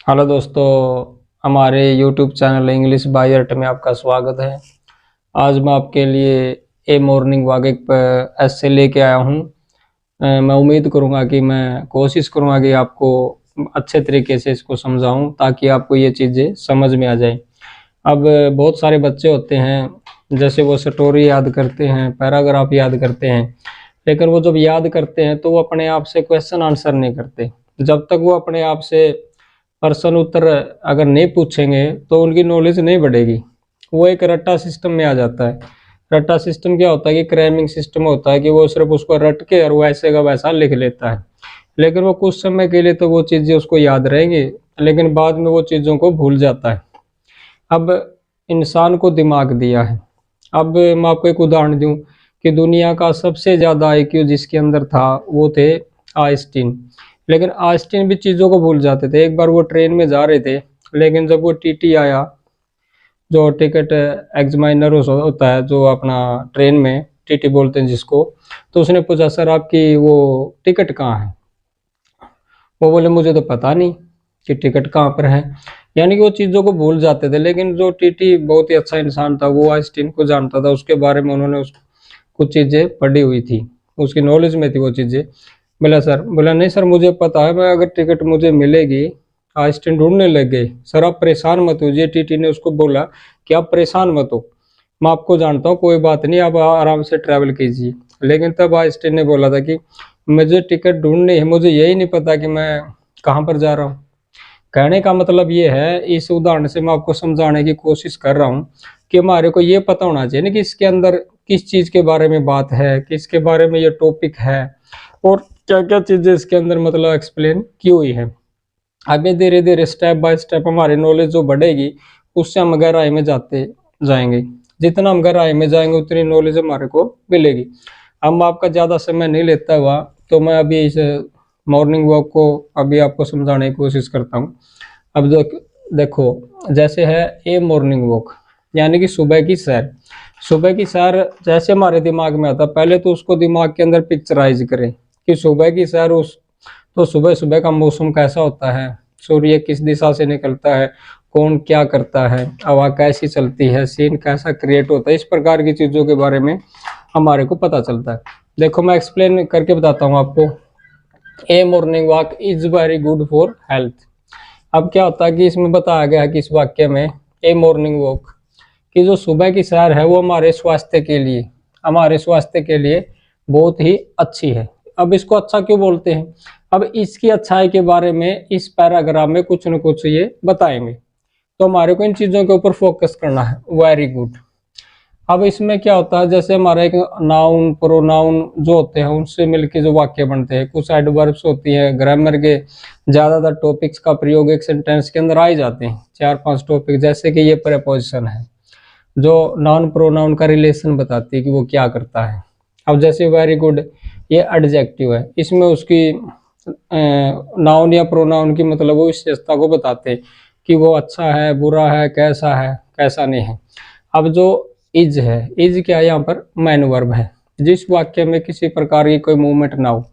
Hello दोस्तों, हमारे YouTube channel English by अर्ट में आपका स्वागत है। आज मैं आपके लिए ए मॉर्निंग वॉक एक ऐसे लेके आया हूँ। मैं उम्मीद करूँगा कि मैं कोशिश करूँगा कि आपको अच्छे तरीके से इसको समझाऊँ ताकि आपको ये चीज़ें समझ में आ जाए। अब बहुत सारे बच्चे होते हैं, जैसे वो स्टोरी याद करते हैं, पैराग्राफ याद करते हैं, लेकिन वो जब याद करते हैं तो वो अपने आप से क्वेश्चन आंसर नहीं करते। जब तक वो अपने आप से प्रश्न उत्तर अगर नहीं पूछेंगे तो उनकी नॉलेज नहीं बढ़ेगी। वो एक रट्टा सिस्टम में आ जाता है। रट्टा सिस्टम क्या होता है कि क्रैमिंग सिस्टम होता है कि वो सिर्फ उसको रट के और वैसे का वैसा लिख लेता है, लेकिन वो कुछ समय के लिए तो वो चीज़ें उसको याद रहेंगी, लेकिन बाद में वो चीज़ों को भूल जाता है। अब इंसान को दिमाग दिया है। अब मैं आपको एक उदाहरण दूं कि दुनिया का सबसे ज़्यादा आईक्यू जिसके अंदर था वो थे आइंस्टीन। लेकिन आइंस्टीन भी चीज़ों को भूल जाते थे। एक बार वो ट्रेन में जा रहे थे, लेकिन जब वो टीटी आया, जो टिकट एग्जामिनर होता है, जो अपना ट्रेन में टीटी बोलते हैं जिसको, तो उसने पूछा, सर आपकी वो टिकट कहाँ है? वो बोले, मुझे तो पता नहीं कि टिकट कहाँ पर है। यानी कि वो चीज़ों को भूल जाते थे। लेकिन जो टीटी बहुत ही अच्छा इंसान था, वो आइंस्टीन को जानता था, उसके बारे में उन्होंने कुछ चीज़ें पढ़ी हुई थी, उसकी नॉलेज में थी वो चीज़ें। बोला सर, बोला नहीं सर मुझे पता है, मैं अगर टिकट मुझे मिलेगी। आइंस्टीन ढूंढने लग गए। सर आप परेशान मत हो, टीटी ने उसको बोला कि आप परेशान मत हो, मैं आपको जानता हूँ, कोई बात नहीं, आप आराम से ट्रैवल कीजिए। लेकिन तब आइंस्टीन ने बोला था कि मुझे टिकट ढूंढनी है, मुझे यही नहीं पता कि मैं कहाँ पर जा रहा हूँ। कहने का मतलब ये है, इस उदाहरण से मैं आपको समझाने की कोशिश कर रहा हूँ कि हमारे को ये पता होना चाहिए ना कि इसके अंदर किस चीज़ के बारे में बात है, किसके बारे में ये टॉपिक है, और क्या क्या चीज़ें इसके अंदर मतलब एक्सप्लेन की हुई है। आगे धीरे धीरे स्टेप बाय स्टेप हमारी नॉलेज जो बढ़ेगी, उससे हम गहराई में जाते जाएंगे। जितना हम गहराई में जाएंगे उतनी नॉलेज हमारे को मिलेगी। अब आपका ज़्यादा समय नहीं लेता हुआ, तो मैं अभी इस मॉर्निंग वॉक को अभी आपको समझाने की कोशिश करता हूँ। अब देखो, जैसे है ए मॉर्निंग वॉक, यानी कि सुबह की सैर। सुबह की सैर जैसे हमारे दिमाग में आता, पहले तो उसको दिमाग के अंदर पिक्चराइज करें कि सुबह की सैर तो सुबह सुबह का मौसम कैसा होता है, सूर्य किस दिशा से निकलता है, कौन क्या करता है, हवा कैसी चलती है, सीन कैसा क्रिएट होता है, इस प्रकार की चीज़ों के बारे में हमारे को पता चलता है। देखो मैं एक्सप्लेन करके बताता हूँ आपको। A morning walk is very good for health. अब क्या होता है कि इसमें बताया गया है कि इस वाक्य में ए मॉर्निंग वॉक की जो सुबह की सैर है वो हमारे स्वास्थ्य के लिए बहुत ही अच्छी है। अब इसको अच्छा क्यों बोलते हैं? अब इसकी अच्छाई के बारे में इस पैराग्राफ में कुछ न कुछ ये बताएंगे, तो हमारे को इन चीज़ों के ऊपर फोकस करना है। Very good. अब इसमें क्या होता है, जैसे हमारा एक नाउन प्रोनाउन जो होते हैं उनसे मिलके जो वाक्य बनते हैं, कुछ एडवर्ब्स होती है, ग्रामर के ज्यादातर टॉपिक्स का प्रयोग एक सेंटेंस के अंदर आ ही जाते हैं, 4-5 टॉपिक। जैसे कि ये प्रेपोजिशन है जो नाउन प्रोनाउन का रिलेशन बताती है कि वो क्या करता है। अब जैसे वेरी गुड, ये एडजेक्टिव है, इसमें उसकी नाउन या प्रोनाउन की मतलब वो विशेषता को बताते हैं कि वो अच्छा है, बुरा है, कैसा नहीं है। अब जो इज है, इज क्या है, यहाँ पर मैन वर्ब है। जिस वाक्य में किसी प्रकार की कोई मूवमेंट ना हो,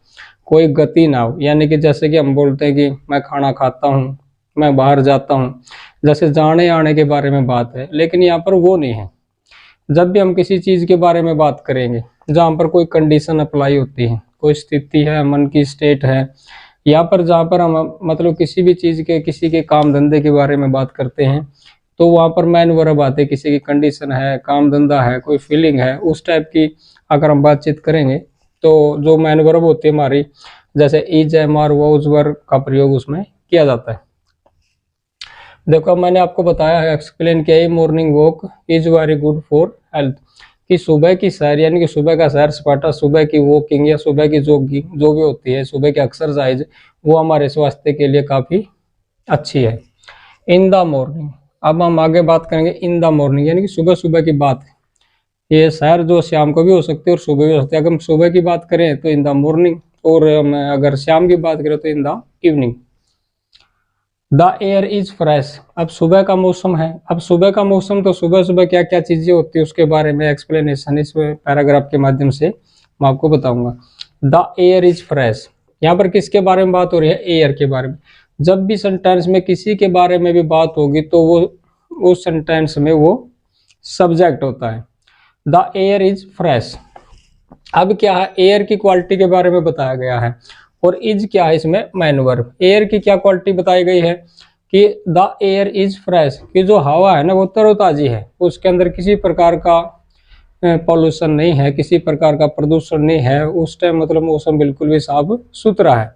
कोई गति ना हो, यानी कि जैसे कि हम बोलते हैं कि मैं खाना खाता हूँ, मैं बाहर जाता हूँ, जैसे जाने आने के बारे में बात है, लेकिन यहाँ पर वो नहीं है। जब भी हम किसी चीज़ के बारे में बात करेंगे जहाँ पर कोई कंडीशन अप्लाई होती है, कोई स्थिति है, मन की स्टेट है, यहाँ पर जहाँ पर हम मतलब किसी भी चीज़ के, किसी के काम धंधे के बारे में बात करते हैं, तो वहाँ पर मैन वर्ब आते हैं। किसी की कंडीशन है, काम धंधा है, कोई फीलिंग है, उस टाइप की अगर हम बातचीत करेंगे तो जो मैन वर्ब होती है हमारी, जैसे is, am, are, was verb का प्रयोग उसमें किया जाता है। देखो मैंने आपको बताया है, एक्सप्लेन किया है, morning walk is very good for health, कि सुबह की सैर यानी कि सुबह का सैर सपाटा, सुबह की वॉकिंग या सुबह की जॉगिंग जो भी होती है, सुबह की एक्सरसाइज, वो हमारे स्वास्थ्य के लिए काफ़ी अच्छी है। इन द मॉर्निंग, अब हम आगे बात करेंगे इन द मॉर्निंग, यानी कि सुबह सुबह की बात है। ये सैर जो शाम को भी हो सकती है और सुबह भी हो सकती है। अगर हम सुबह की बात करें तो इन द मॉर्निंग, और हम अगर शाम की बात करें तो in the evening. The air is fresh, अब सुबह का मौसम है। अब सुबह का मौसम, तो सुबह सुबह क्या क्या चीजें होती है उसके बारे में एक्सप्लेनेशन इस पैराग्राफ के माध्यम से मैं आपको बताऊंगा। द एयर इज फ्रेश, यहाँ पर किसके बारे में बात हो रही है? एयर के बारे में। जब भी सेंटेंस में किसी के बारे में भी बात होगी तो वो उस सेंटेंस में वो सब्जेक्ट होता है। The air is fresh. अब क्या है, एयर की क्वालिटी के बारे में बताया गया है और इज क्या है इसमें मैन वर्ब। एयर की क्या क्वालिटी बताई गई है कि द एयर इज फ्रेश, कि जो हवा है ना वो तरोताजी है, उसके अंदर किसी प्रकार का पॉल्यूशन नहीं है, किसी प्रकार का प्रदूषण नहीं है, उस टाइम मतलब मौसम बिल्कुल भी साफ सुथरा है।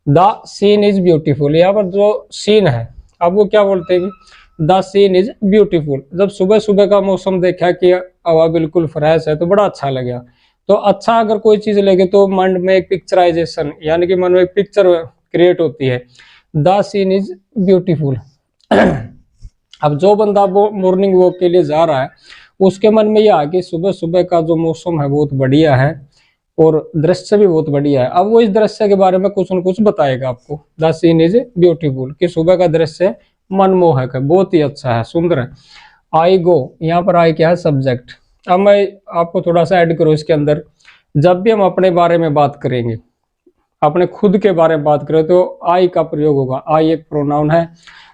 द सीन इज ब्यूटीफुल, यहाँ पर जो सीन है अब वो क्या बोलते हैं, द सीन इज ब्यूटीफुल। जब सुबह सुबह का मौसम देखा कि हवा बिल्कुल फ्रेश है तो बड़ा अच्छा लगा। तो अच्छा अगर कोई चीज लगे तो मन में एक पिक्चराइजेशन यानी कि मन में एक पिक्चर क्रिएट होती है। The scene is beautiful. अब जो बंदा वो मॉर्निंग वॉक के लिए जा रहा है उसके मन में यह आ कि सुबह सुबह का जो मौसम है बहुत बढ़िया है और दृश्य भी बहुत बढ़िया है। अब वो इस दृश्य के बारे में कुछ न कुछ बताएगा आपको। द सीन इज ब्यूटीफुल, कि सुबह का दृश्य मनमोहक है, बहुत ही अच्छा है, सुंदर है। आई गो, यहाँ पर आई क्या है, सब्जेक्ट। अब मैं आपको थोड़ा सा ऐड करूँ इसके अंदर। जब भी हम अपने बारे में बात करेंगे, अपने खुद के बारे में बात करें तो आई का प्रयोग होगा। आई एक प्रोनाउन है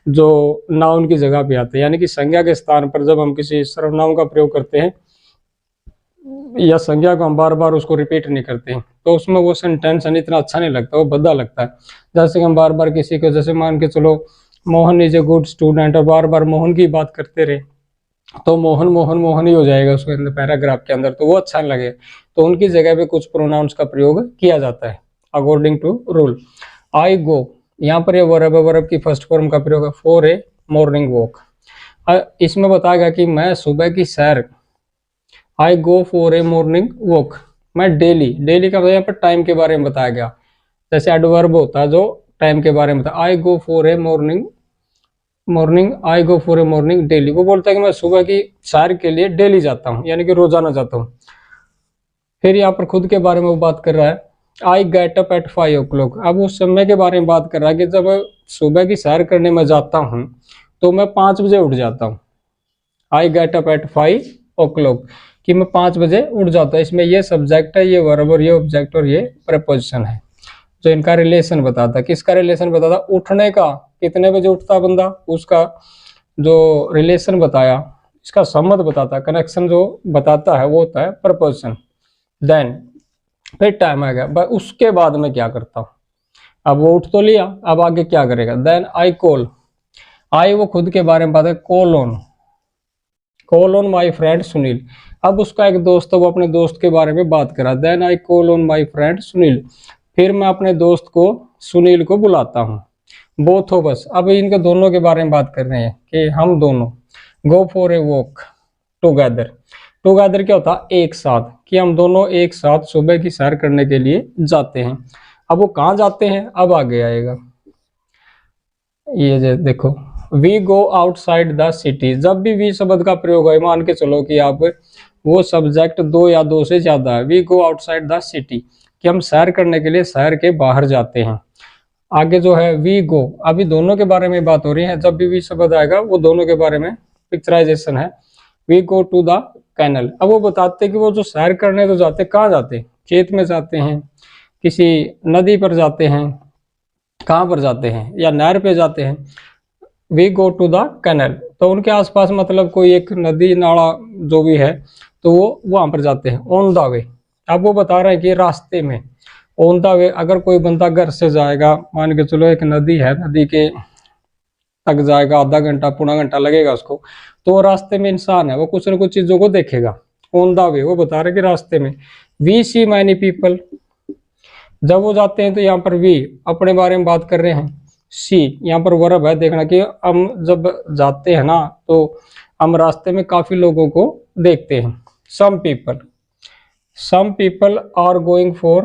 जो नाउन की जगह पे आता है, यानी कि संज्ञा के स्थान पर जब हम किसी सर्वनाम का प्रयोग करते हैं या संज्ञा को हम बार बार उसको रिपीट नहीं करते हैं तो उसमें वो सेंटेंस इतना अच्छा नहीं लगता, वो भद्दा लगता है। जैसे कि हम बार बार किसी को, जैसे मान के चलो Mohan is a good student, और बार बार मोहन की बात करते रहे तो मोहन मोहन मोहन ही हो जाएगा उसके अंदर पैराग्राफ के अंदर, तो वो अच्छा नहीं लगे। तो उनकी जगह पे कुछ प्रोनाउंस का प्रयोग किया जाता है अकॉर्डिंग टू रूल। आई गो, यहाँ पर ये वर्ब है, वर्ब की फर्स्ट फॉर्म का प्रयोग है फॉर ए मॉर्निंग वॉक। इसमें बताया गया कि मैं सुबह की सैर, I go for a morning walk, मैं डेली, डेली का मतलब यहाँ पर टाइम के बारे में बताया गया। जैसे एडवर्ब होता है जो टाइम के बारे में बताया, I go for a morning I go for a morning daily, वो बोलता है कि मैं सुबह की सैर के लिए डेली जाता हूँ, यानी कि रोजाना जाता हूँ। फिर यहाँ पर खुद के बारे में वो बात कर रहा है, I get up at 5 o'clock। अब उस समय के बारे में बात कर रहा है कि जब सुबह की सैर करने में जाता हूँ तो मैं 5 बजे उठ जाता हूँ। I get up at 5 o'clock, कि मैं 5 बजे उठ जाता हूँ। इसमें ये सब्जेक्ट है, ये वर्ब और ये ऑब्जेक्ट और ये प्रपोजिशन है जो इनका रिलेशन बताता है। किसका रिलेशन बताता, उठने का, कितने बजे उठता बंदा, उसका जो रिलेशन बताया, इसका संबंध बताता, कनेक्शन जो बताता है वो होता है प्रपोजिशन। देन फिर टाइम आ गया, उसके बाद में क्या करता हूँ। अब वो उठ तो लिया, अब आगे क्या करेगा। देन आई कॉल, आई वो खुद के बारे में बात है, call on my friend Sunil. अब उसका एक दोस्त है, वो अपने दोस्त के बारे में बात करा। Then I call on my friend Sunil, फिर मैं अपने दोस्त को सुनील को बुलाता हूँ। बोथ ऑफ अस, अब इनके दोनों के बारे में बात कर रहे हैं कि हम दोनों। गो for a walk together, together क्या होता है, एक साथ, कि हम दोनों एक साथ सुबह की सैर करने के लिए जाते हैं। अब वो कहाँ जाते हैं, अब आगे आएगा। ये देखो, we go outside the city. जब भी वी शब्द का प्रयोग है, मान के चलो कि आप वो सब्जेक्ट 2 या 2 से ज्यादा है, we go outside the city, कि हम सैर करने के लिए शहर के बाहर जाते हैं। आगे जो है वी गो, अभी दोनों के बारे में बात हो रही है, जब भी वी शब्द आएगा वो दोनों के बारे में पिक्चराइजेशन है। We go to the canal, अब वो बताते कि वो जो सैर करने तो जाते, कहाँ जाते, खेत में जाते हैं, किसी नदी पर जाते हैं, कहाँ पर जाते हैं, या नहर पे जाते हैं। We go to the canal, तो उनके आसपास मतलब कोई एक नदी नाला जो भी है तो वो वहां पर जाते हैं। ऑन द वे, अब वो बता रहे हैं कि रास्ते में। ऑन द वे, अगर कोई बंदा घर से जाएगा, मान के चलो एक नदी है, नदी के तक जाएगा, आधा घंटा पौना घंटा लगेगा उसको, तो वो रास्ते में इंसान है, वो कुछ न कुछ चीजों को देखेगा। ऑन द वे, वो बता रहे कि रास्ते में। वी सी मैनी पीपल, जब वो जाते हैं तो यहाँ पर वी अपने बारे में बात कर रहे हैं। सी यहाँ पर वर्ब है, देखना कि हम जब जाते हैं ना तो हम रास्ते में काफी लोगों को देखते हैं। Some people are going for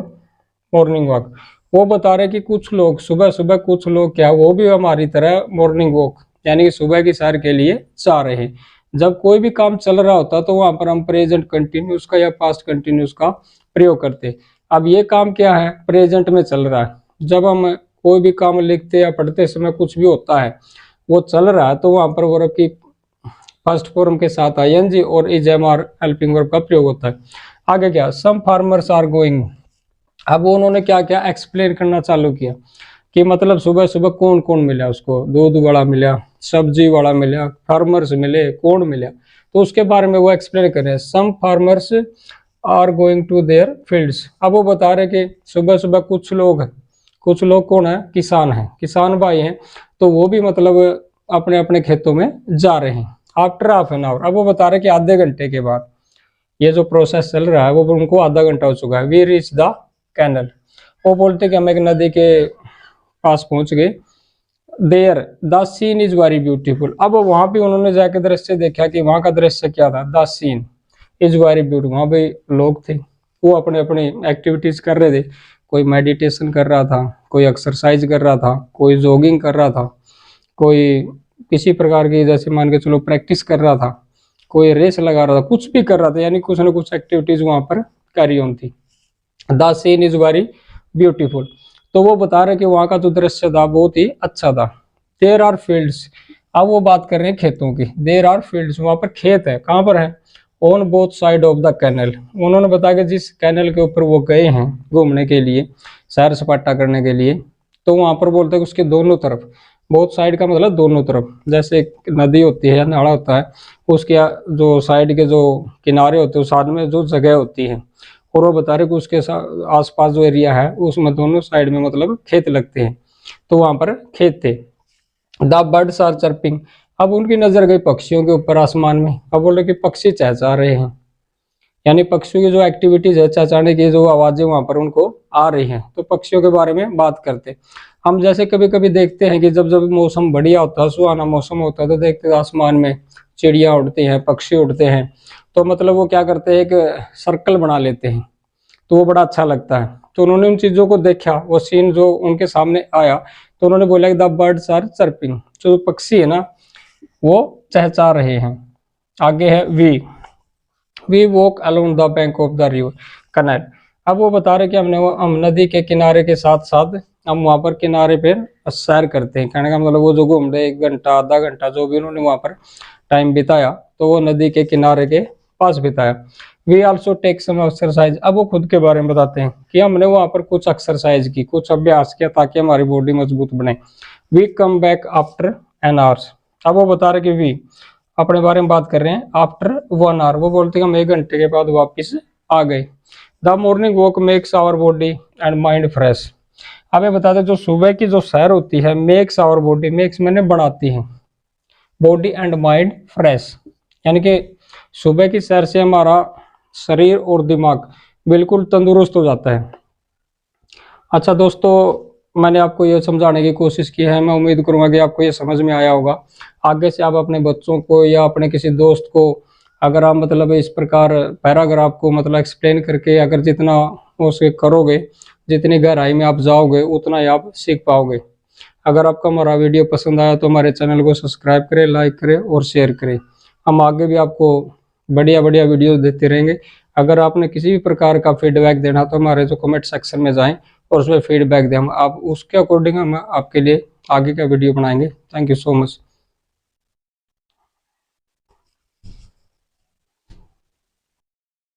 morning walk, वो बता रहे कि कुछ लोग सुबह सुबह, कुछ लोग क्या, वो भी हमारी तरह मॉर्निंग वॉक यानी कि सुबह की सैर के लिए जा रहे हैं। जब कोई भी काम चल रहा होता तो वहां पर हम प्रेजेंट कंटिन्यूस का या पास्ट कंटिन्यूस का प्रयोग करते। अब ये काम क्या है, प्रेजेंट में चल रहा है। जब हम कोई भी काम लिखते या पढ़ते समय कुछ भी होता है वो चल रहा है तो वहां पर वर्ब की फर्स्ट फॉर्म के साथ आईएनजी और इजएमआर हेल्पिंग वर्ब का प्रयोग होता है। आगे क्या, सम फार्मर्स आर गोइंग, अब उन्होंने क्या क्या एक्सप्लेन करना चालू किया कि मतलब सुबह सुबह कौन कौन मिला उसको, दूध वाला मिला, सब्जी वाला मिला, फार्मर्स मिले, कौन मिला, तो उसके बारे में वो एक्सप्लेन कर रहे हैं। Some farmers are going to their fields. अब वो बता रहे कि सुबह सुबह कुछ लोग कौन है, किसान हैं, किसान भाई हैं, तो वो भी मतलब अपने अपने खेतों में जा रहे हैं। आफ्टर हाफ एन आवर, अब वो बता रहे कि आधे घंटे के बाद, ये जो प्रोसेस चल रहा है वो उनको आधा घंटा हो चुका है। वी रीच द कैनल, वो बोलते कि हम एक नदी के पास पहुंच गए। There the scene is very beautiful. अब वहां पे उन्होंने जाकर दृश्य देखा कि वहां का दृश्य क्या था। The scene is very beautiful, वहां पे लोग थे, वो अपने अपने एक्टिविटीज कर रहे थे। कोई मेडिटेशन कर रहा था, कोई एक्सरसाइज कर रहा था, कोई जॉगिंग कर रहा था, कोई किसी प्रकार की जैसे मान के चलो प्रैक्टिस कर रहा था, कोई रेस लगा रहा था, कुछ भी कर रहा था, यानी कुछ ना कुछ एक्टिविटीज वहां पर कैरी ऑन थी। The scene is very beautiful, तो वो बता रहे कि वहां का जो दृश्य था बहुत ही अच्छा था। देयर आर फील्ड्स, अब वो बात कर रहे हैं खेतों की। देयर आर फील्ड्स, वहां पर खेत है, कहाँ पर है, on both side of the canal. उन्होंने बताया कि जिस कैनल के ऊपर वो गए हैं घूमने के लिए, सैर सपाटा करने के लिए, तो वहां पर बोलते हैं उसके दोनों तरफ, बोथ साइड का मतलब दोनों तरफ, जैसे एक नदी होती है या नाला होता है, उसके जो साइड के जो किनारे होते हैं, साथ में जो जगह होती है, और वो बता रहे कि उसके आसपास जो एरिया है उसमें दोनों साइड में मतलब खेत लगते हैं, तो वहां पर खेत थे। द बर्ड्स आर चर्पिंग, अब उनकी नजर गई पक्षियों के ऊपर आसमान में। अब बोले कि पक्षी चहचहा रहे हैं, यानी पक्षियों की जो एक्टिविटीज है, चहचहाने की जो आवाजें वहां पर उनको आ रही हैं, तो पक्षियों के बारे में बात करते। हम जैसे कभी कभी देखते हैं कि जब जब मौसम बढ़िया होता है, सुहाना मौसम होता है, तो देखते हैं आसमान में चिड़िया उड़ती हैं, पक्षी उड़ते हैं, तो मतलब वो क्या करते हैं, एक सर्कल बना लेते हैं, तो वो बड़ा अच्छा लगता है। तो उन्होंने उन चीजों को देखा, वो सीन जो उनके सामने आया, तो उन्होंने बोला कि द बर्ड्स आर चर्पिंग, जो पक्षी है ना वो चहचहा रहे हैं। आगे है we walk along the bank of the river canal. अब वो बता रहे कि हम नदी के किनारे के साथ साथ हम वहां पर किनारे पे सैर करते हैं। कहने का मतलब वो जो घूम रहे 1 घंटा आधा घंटा जो भी उन्होंने वहां पर टाइम बिताया, तो वो नदी के किनारे के पास बिताया। We also take some exercise, अब वो खुद के बारे में बताते हैं कि हमने वहां पर कुछ एक्सरसाइज की, कुछ अभ्यास किया ताकि हमारी बॉडी मजबूत बने। We come back after an hours, अब वो बता रहे कि वी अपने बारे में बात कर रहे हैं आफ्टर 1 आवर, वो बोलते हैं हम 1 घंटे के बाद वापिस आ गए। The morning walk makes our body and mind fresh, अब ये बताते जो सुबह की जो सैर होती है, मेक्स आवर बॉडी, मेक्स मैंने बनाती है, बॉडी एंड माइंड फ्रेश, यानी कि सुबह की सैर से हमारा शरीर और दिमाग बिल्कुल तंदुरुस्त हो जाता है। अच्छा दोस्तों, मैंने आपको ये समझाने की कोशिश की है, मैं उम्मीद करूंगा कि आपको ये समझ में आया होगा। आगे से आप अपने बच्चों को या अपने किसी दोस्त को अगर आप मतलब इस प्रकार पैराग्राफ को मतलब एक्सप्लेन करके अगर जितना उसे करोगे, जितनी गहराई में आप जाओगे, उतना ही आप सीख पाओगे। अगर आपको हमारा वीडियो पसंद आया तो हमारे चैनल को सब्सक्राइब करें, लाइक करें और शेयर करें। हम आगे भी आपको बढ़िया बढ़िया वीडियो देते रहेंगे। अगर आपने किसी भी प्रकार का फीडबैक देना तो हमारे जो कमेंट सेक्शन में जाएं और उसमें फीडबैक दें, हम आप उसके अकॉर्डिंग हम आपके लिए आगे का वीडियो बनाएंगे। Thank you so much.